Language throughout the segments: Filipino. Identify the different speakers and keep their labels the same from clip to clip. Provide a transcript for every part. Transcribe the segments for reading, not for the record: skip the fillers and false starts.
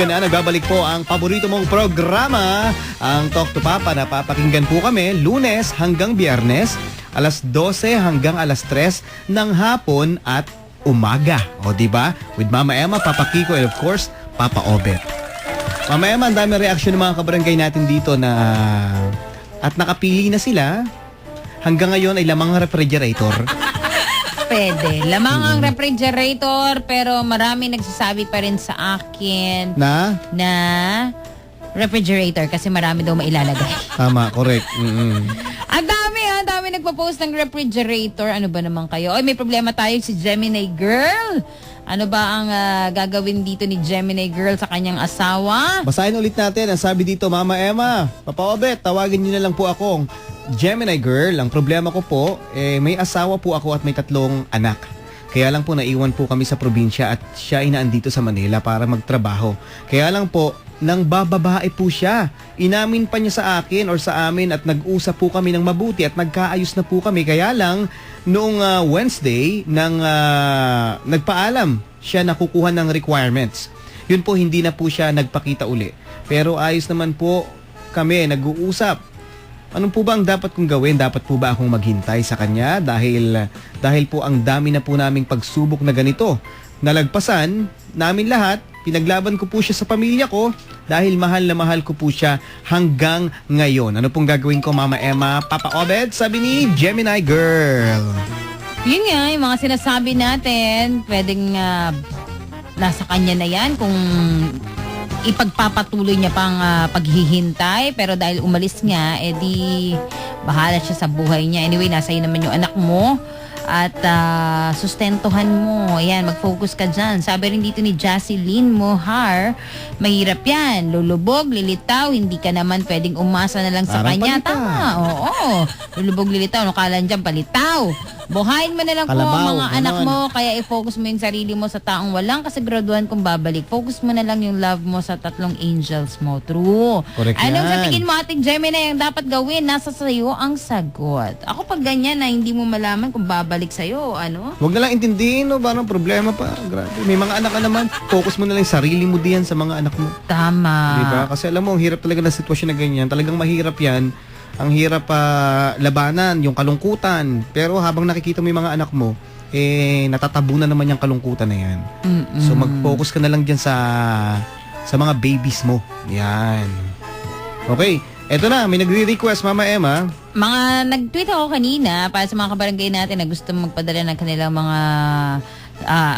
Speaker 1: Na nagbabalik po ang paborito mong programa, ang Talk to Papa. Napapakinggan po kami Lunes hanggang Biyernes, alas 12 hanggang alas 3 ng hapon at umaga. O diba? With Mama Emma, Papa Kiko, and of course, Papa Obet. Mama Emma, ang dami reaksyon ng mga kabarangay natin dito na at nakapili na sila. Hanggang ngayon ay lamang refrigerator.
Speaker 2: Pwede. Lamang ang refrigerator, pero marami nagsasabi pa rin sa akin
Speaker 1: Na?
Speaker 2: refrigerator kasi marami daw mailalagay.
Speaker 1: Tama, correct.
Speaker 2: Ang dami nagpo-post ng refrigerator. Ano ba naman kayo? Ay, may problema tayo si Gemini Girl. Ano ba ang gagawin dito ni Gemini Girl sa kanyang asawa?
Speaker 1: Basahin ulit natin. Ang sabi dito, Mama Emma, Papa Obet, tawagin niyo na lang po akong Gemini Girl. Ang problema ko po, may asawa po ako at may 3 anak. Kaya lang po naiwan po kami sa probinsya at siya inaandito sa Manila para magtrabaho. Kaya lang po, nang bababae po siya. Inamin pa niya sa akin or sa amin at nag-usap po kami ng mabuti at nagkaayos na po kami. Kaya lang, noong Wednesday, nagpaalam siya na kukuha ng requirements. Yun po, hindi na po siya nagpakita uli. Pero ayos naman po kami, nag-uusap. Anong po ba ang dapat kong gawin? Dapat po ba akong maghintay sa kanya? Dahil po ang dami na po naming pagsubok na ganito. Nalagpasan namin lahat, pinaglaban ko po siya sa pamilya ko dahil mahal na mahal ko po siya hanggang ngayon. Ano pong gagawin ko, Mama Emma? Papa Obed, sabi ni Gemini Girl.
Speaker 2: Yun nga, yung mga sinasabi natin, pwedeng nasa kanya na yan kung ipagpapatuloy niya pang paghihintay, pero dahil umalis nga, edi bahala siya sa buhay niya. Anyway, nasa iyo naman yung anak mo at sustentuhan mo. Ayan, mag-focus ka dyan. Sabi rin dito ni Jocelyn Mohar, mahirap yan. Lulubog, lilitaw, hindi ka naman pwedeng umasa na lang sa
Speaker 1: Parang
Speaker 2: kanya.
Speaker 1: palitaw.
Speaker 2: Tama, oo. Lulubog, lilitaw, ano kala dyan, palitaw. Buhayin mo na lang po
Speaker 1: Kalabaw,
Speaker 2: ang mga anak
Speaker 1: ganon.
Speaker 2: mo, kaya i-focus mo yung sarili mo sa taong walang kasiguraduhan kung babalik. Focus mo na lang yung love mo sa 3 angels mo. True.
Speaker 1: Correct
Speaker 2: Anong sa
Speaker 1: yan.
Speaker 2: tingin mo, ating Gemini, ang dapat gawin? Nasa sayo ang sagot. Ako pag ganyan na hindi mo malaman kung babalik sa'yo, ano?
Speaker 1: Huwag na lang intindihin, no? Parang problema pa. Grabe. May mga anak ka naman. Focus mo na lang yung sarili mo diyan sa mga anak mo.
Speaker 2: Tama.
Speaker 1: Diba? Kasi alam mo, ang hirap talaga ng sitwasyon na ganyan. Talagang mahirap yan. Ang hirap labanan, yung kalungkutan. Pero habang nakikita mo yung mga anak mo, natatabunan naman yung kalungkutan na yan. So mag-focus ka na lang dyan sa mga babies mo. Yan. Okay. Eto na, may nagre-request, Mama Emma.
Speaker 2: Mga nag-tweet ako kanina para sa mga kabarangay natin na gusto magpadala ng kanilang mga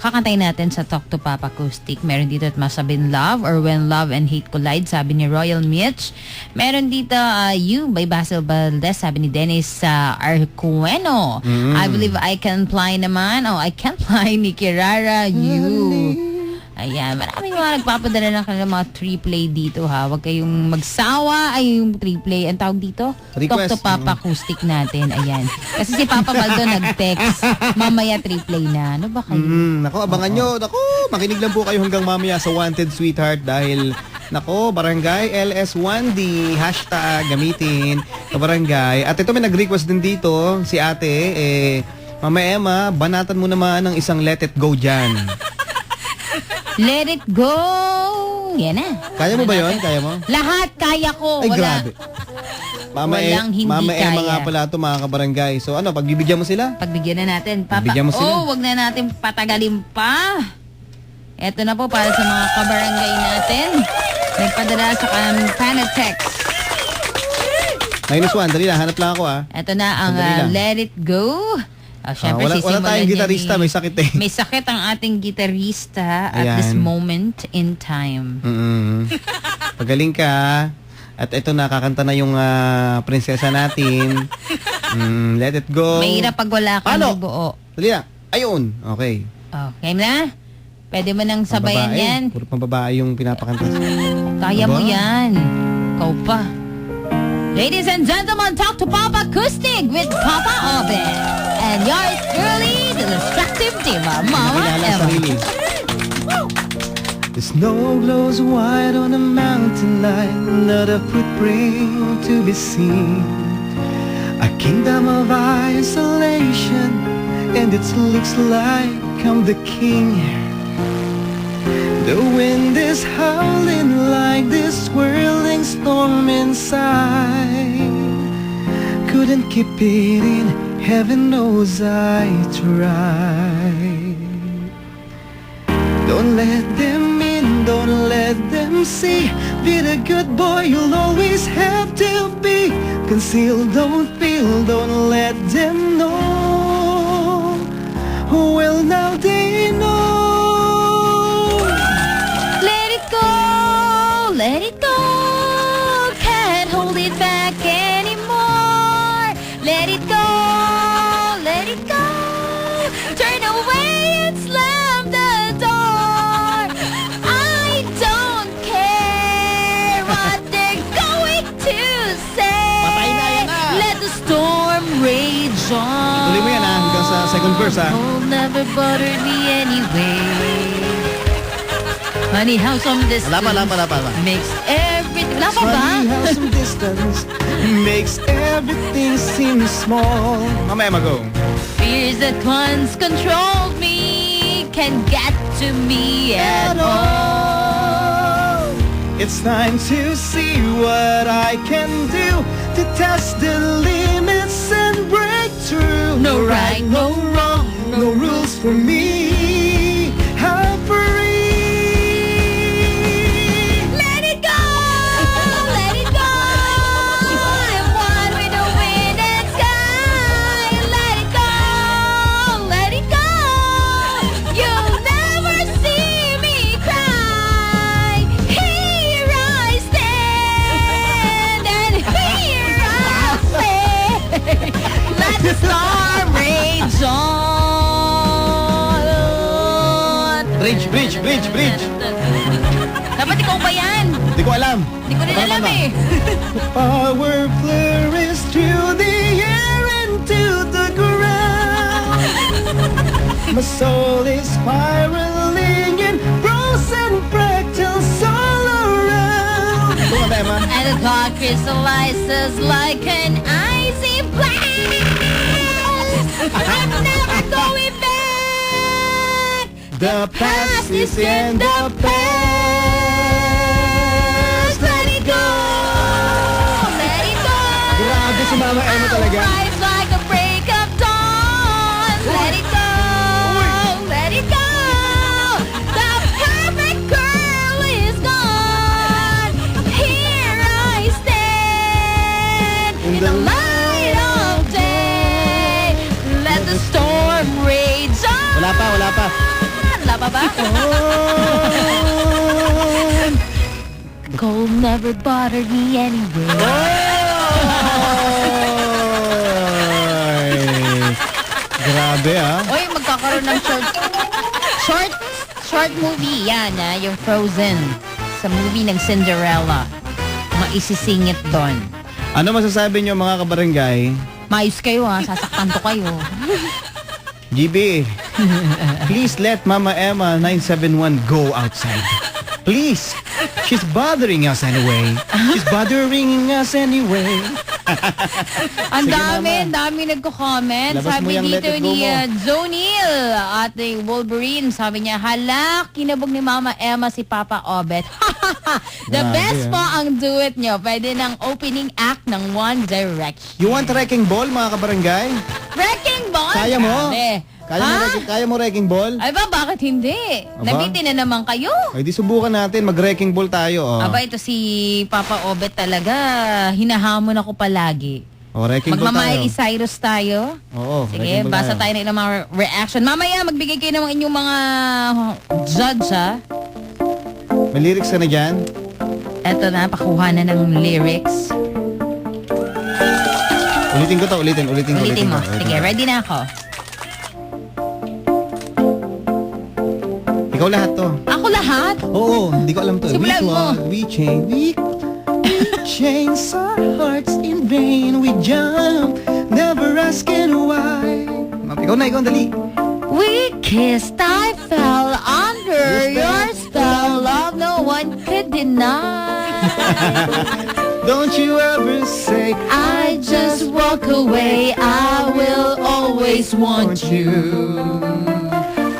Speaker 2: kakantay natin sa Talk to Papa Acoustic. Meron dito at Masabin Love or When Love and Hate Collide, sabi ni Royal Mitch. Meron dito You by Basil Valdez, sabi ni Dennis Arcueno. I Believe I Can Fly naman. Oh, I Can Fly ni Kirara You. Ayan, maraming mga nagpapadala ng kanilang mga 3-play dito ha. Huwag kayong magsawa. Ay, yung 3-play. Ang tawag dito?
Speaker 1: Request.
Speaker 2: Talk to Papa Acoustic natin. Ayan. Kasi si Papa Baldo nag-text. Mamaya 3-play na. Ano ba kayo?
Speaker 1: Nako, abangan nyo. Nako, makinig lang po kayo hanggang mamaya sa Wanted Sweetheart dahil, nako, Barangay LS1D, hashtag gamitin, kabarangay. At ito may nag-request din dito, si ate, Mama Emma, banatan mo naman ng isang Let It Go dyan.
Speaker 2: Let it go! Yan na.
Speaker 1: Kaya mo ba yon? Kaya mo?
Speaker 2: Lahat kaya ko.
Speaker 1: Ay,
Speaker 2: Wala.
Speaker 1: grabe. Walang Mama
Speaker 2: kaya.
Speaker 1: Emma nga pala ito, mga kabarangay. So ano, pagbibigyan mo sila?
Speaker 2: Pagbigyan na natin.
Speaker 1: Pagbigyan mo sila.
Speaker 2: Wag na natin patagalin pa. Eto na po para sa mga kabarangay natin. Nagpadala sa Panatex.
Speaker 1: -1, dali lang. Hanap lang ako
Speaker 2: Eto na ang
Speaker 1: Sandali lang.
Speaker 2: Let It Go. Syempre,
Speaker 1: wala tayong gitarista, may sakit eh.
Speaker 2: May sakit ang ating gitarista at
Speaker 1: Ayan.
Speaker 2: this moment in time.
Speaker 1: Pagaling ka. At ito na, kakanta na yung prinsesa natin. Let it go.
Speaker 2: Mahirap pag wala kang
Speaker 1: Paano?
Speaker 2: buo.
Speaker 1: Dali lang. Ayun. Okay.
Speaker 2: Okay na? Pwede mo nang sabayan
Speaker 1: Pambabae.
Speaker 2: yan.
Speaker 1: Puro pambabae yung pinapakanta.
Speaker 2: Kaya mo
Speaker 1: Aba?
Speaker 2: yan. Ikaw pa. Ladies and gentlemen, Talk to Papa Acoustic with Papa Obed. And yours truly, the destructive diva, Mama
Speaker 1: Kilala
Speaker 2: Emma.
Speaker 1: sarili. The snow glows white on a mountain light, not a footprint to be seen. A kingdom of isolation, and it looks like I'm the king. The wind is howling inside. Couldn't keep it in, heaven knows I tried. Don't let them in, don't let them see. Be the good boy you'll always have to be. Conceal, don't feel, don't let them know. Well, now they know.
Speaker 2: Let it go, let it go. Can't hold it back anymore. Let it go, let it go. Turn away and slam the door. I don't care what they're going to say.
Speaker 1: Patay na, yan na.
Speaker 2: Let the storm rage on.
Speaker 1: Tuloy mo yan hanggang sa second verse
Speaker 2: Cold never bothered me anyway. Honey, how some distance
Speaker 1: Wala pa.
Speaker 2: makes everything... Wala pa ba?
Speaker 1: Funny how some distance makes everything seem small. Mamaya mag-go.
Speaker 2: Fears that once controlled me can get to me at all.
Speaker 1: It's time to see what I can do to test the limits and break through.
Speaker 2: No right, no wrong,
Speaker 1: no rules for me. I'm free.
Speaker 2: Let it go, let it go. I'm one with the wind and sky. Let it go, let it go. You'll never see me cry. Here I stand and here I stay. Let the storm rage on.
Speaker 1: Bridge.
Speaker 2: Dapat ikaw pa yan.
Speaker 1: Hindi ko alam.
Speaker 2: Hindi ko rin alam eh.
Speaker 1: Power flourishes through the air and to the ground. My soul is spiraling in frozen fractals all around.
Speaker 2: And the thought crystallizes like an icy blast. I'm never going back.
Speaker 1: The past is in the past.
Speaker 2: Let it go. Let it go.
Speaker 1: Grabe si Mama Emma talaga.
Speaker 2: Rise like a break of dawn. Let it go. Let it go. The perfect girl is gone. Here I stand in the light of day. Let the storm rage on.
Speaker 1: Wala pa.
Speaker 2: Wala pa ba? Cold never bothered me anyway.
Speaker 1: Ay, grabe
Speaker 2: Oy, magkakaroon ng short movie yan, yung Frozen. Sa movie ng Cinderella. Maisisingit doon.
Speaker 1: Ano masasabi niyo mga kabarangay?
Speaker 2: Maayos kayo sasaktan ko kayo.
Speaker 1: GB, please let Mama Emma 971 go outside. Please. She's bothering us anyway. She's bothering us anyway.
Speaker 2: Ang
Speaker 1: Sige,
Speaker 2: dami nagko-comment.
Speaker 1: Labas mo
Speaker 2: Sabi
Speaker 1: yung let
Speaker 2: dito
Speaker 1: it go
Speaker 2: ni
Speaker 1: mo.
Speaker 2: Zonil at ni Wolverine. Sabi niya, hala, kinabog ni Mama Emma si Papa Obet. The
Speaker 1: Grabe,
Speaker 2: best po ang duet nyo. Pwede ng opening act ng One Direction.
Speaker 1: You want wrecking ball mga kabarangay?
Speaker 2: Wrecking Ball?
Speaker 1: Kaya mo?
Speaker 2: Grabe.
Speaker 1: Kaya mo wrecking ball?
Speaker 2: Ay ba, bakit hindi?
Speaker 1: Aba?
Speaker 2: Nabitin na naman kayo.
Speaker 1: Ay di subukan natin mag-wrecking ball tayo. Oh.
Speaker 2: Aba, ito si Papa Obet talaga. Hinahamon ako palagi.
Speaker 1: Oh, wrecking ball tayo.
Speaker 2: Magmamiley Cyrus tayo.
Speaker 1: Oo,
Speaker 2: Sige,
Speaker 1: wrecking ball
Speaker 2: basa tayo ng ilang mga reaction. Mamaya, magbigay kayo ng inyong mga judge,
Speaker 1: May lyrics ka na dyan?
Speaker 2: Eto na, pakuha na ng lyrics.
Speaker 1: Ulitin ko to, ulitin
Speaker 2: Ulitin mo.
Speaker 1: ko.
Speaker 2: Sige, ready na ako.
Speaker 1: Ikaw lahat to.
Speaker 2: Ako lahat?
Speaker 1: Oo, hindi ko alam to.
Speaker 2: Simulan mo.
Speaker 1: We chains our hearts in vain. We jump, never asking why. Ikaw na, dali.
Speaker 2: We kissed, I fell under your spell. Love no one could deny.
Speaker 1: Don't you ever say
Speaker 2: I just walk away. I will always want you.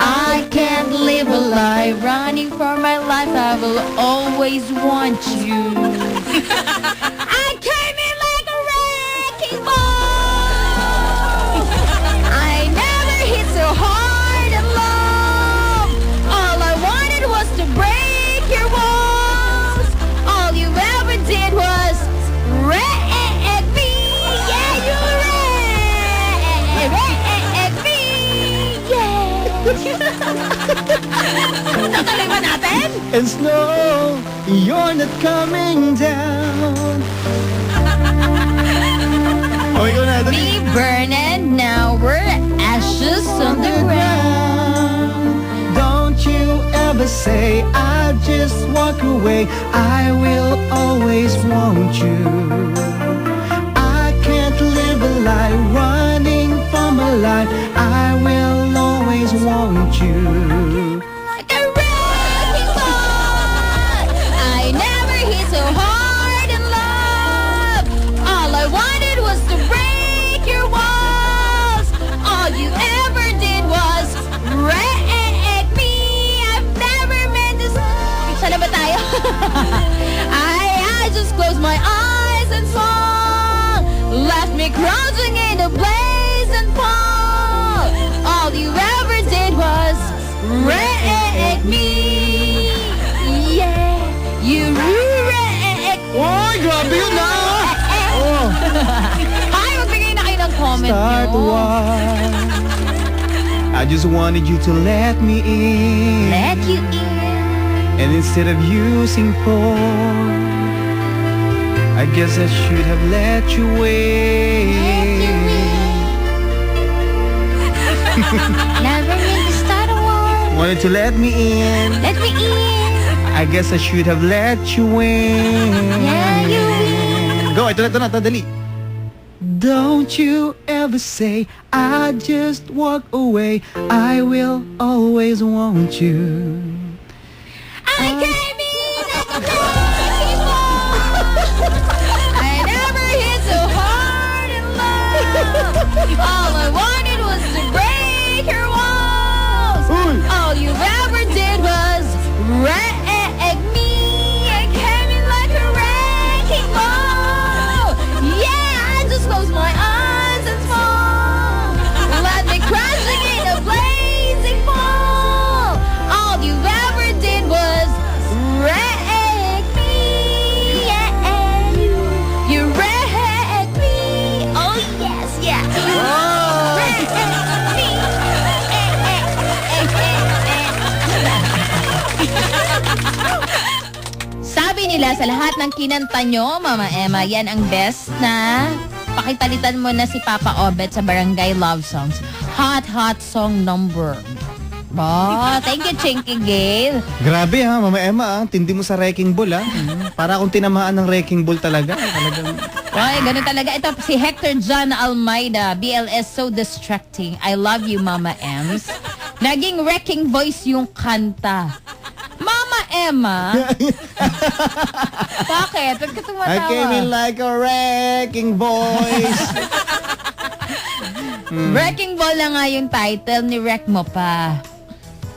Speaker 2: I can't live a lie running for my life. I will always want you. I
Speaker 1: and snow, you're not coming down. Oh, ikaw na, dali.
Speaker 2: We burn and now we're ashes on the ground.
Speaker 1: Don't you ever say I'll just walk away. I will always want you. I can't live a life running from a lie. I will always want you.
Speaker 2: Like a wrecking ball. I never hit so hard in love. All I wanted was to break your walls. All you ever did was wreck me. I've never meant this. Sana ba tayo? I just closed my eyes and saw. Left me crouching in a blazing fall. All you ever did was wreck me. Yeah, you wreck.
Speaker 1: Oy, grabe yun na! Oh,
Speaker 2: Ay, magbigay na kayo ng comment
Speaker 1: start
Speaker 2: nyo.
Speaker 1: one. I just wanted you to let me in.
Speaker 2: Let you in.
Speaker 1: And instead of using force, I guess I should have let you
Speaker 2: Let you
Speaker 1: in.
Speaker 2: Never meant to start a war.
Speaker 1: Wanted to let me in.
Speaker 2: Let me in.
Speaker 1: I guess I should have let you in.
Speaker 2: Yeah, you in.
Speaker 1: Go, ito na, dali. Don't you ever say I just walk away. I will always want you.
Speaker 2: I came in like a wrecking ball. I never hit so hard in love. All I wanted was to break your walls.
Speaker 1: Uy!
Speaker 2: All you ever did was wreck me. I came in like a wrecking ball. Yeah, I just closed my eyes and fall. Let me crashing in a blazing fall. All you ever did was wreck me. Yeah, you wrecked me. Oh yes, yeah. You wrecked me. Sabi nila sa lahat ng kinanta nyo, Mama Emma, yan ang best na pakitalitan mo na si Papa Obet sa Barangay Love Songs. Hot, hot song number. Oh, thank you, Chinky Gale.
Speaker 1: Grabe ha, Mama Emma, tindi mo sa wrecking ball ha. Para akong tinamaan ng wrecking ball talaga. Talagang...
Speaker 2: Ay, ganun talaga. Ito, si Hector John Almeida, BLS, so distracting. I love you, Mama Ems. Naging wrecking voice yung kanta. Mama Emma? Bakit? Ba't ka tumatawa?
Speaker 1: I came in like a wrecking voice.
Speaker 2: Wrecking Ball na nga yung title, ni wreck mo pa.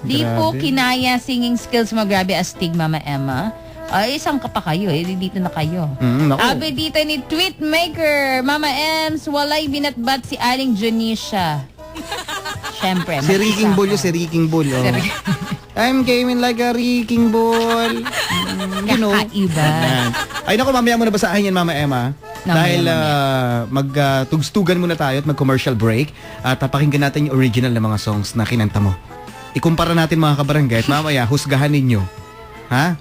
Speaker 2: Di po
Speaker 1: Grabe.
Speaker 2: kinaya singing skills mo, grabe astig, Mama Emma. Ay, isang ka pa kayo, eh. Dito na kayo.
Speaker 1: Naku.
Speaker 2: Sabi dito ni Tweetmaker, Mama Ems, walay binatbat si Aling Junisha. Siyempre.
Speaker 1: Si Wrecking Ball yun, si Wrecking Ball. Oh. I'm came in like a wrecking ball. You know.
Speaker 2: Kakaiba.
Speaker 1: Yan. Ay naku, mamaya mo na basahin yan, Mama Emma.
Speaker 2: Mamaya,
Speaker 1: Dahil magtugstugan muna tayo at mag-commercial break at pakinggan natin yung original na mga songs na kinanta mo. Ikumpara natin mga kabarangay at mamaya husgahan ninyo. Ha?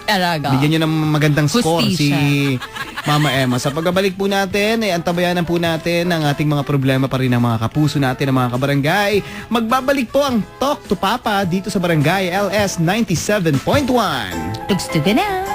Speaker 2: Talaga.
Speaker 1: Bigyan nyo ng magandang score
Speaker 2: Hustisya.
Speaker 1: si Mama Emma. Sa pagbabalik po natin, antabayanan po natin ang ating mga problema pa rin ng mga kapuso natin, ng mga kabarangay. Magbabalik po ang Talk to Papa dito sa Barangay LS 97.1.
Speaker 2: Tugstugan na.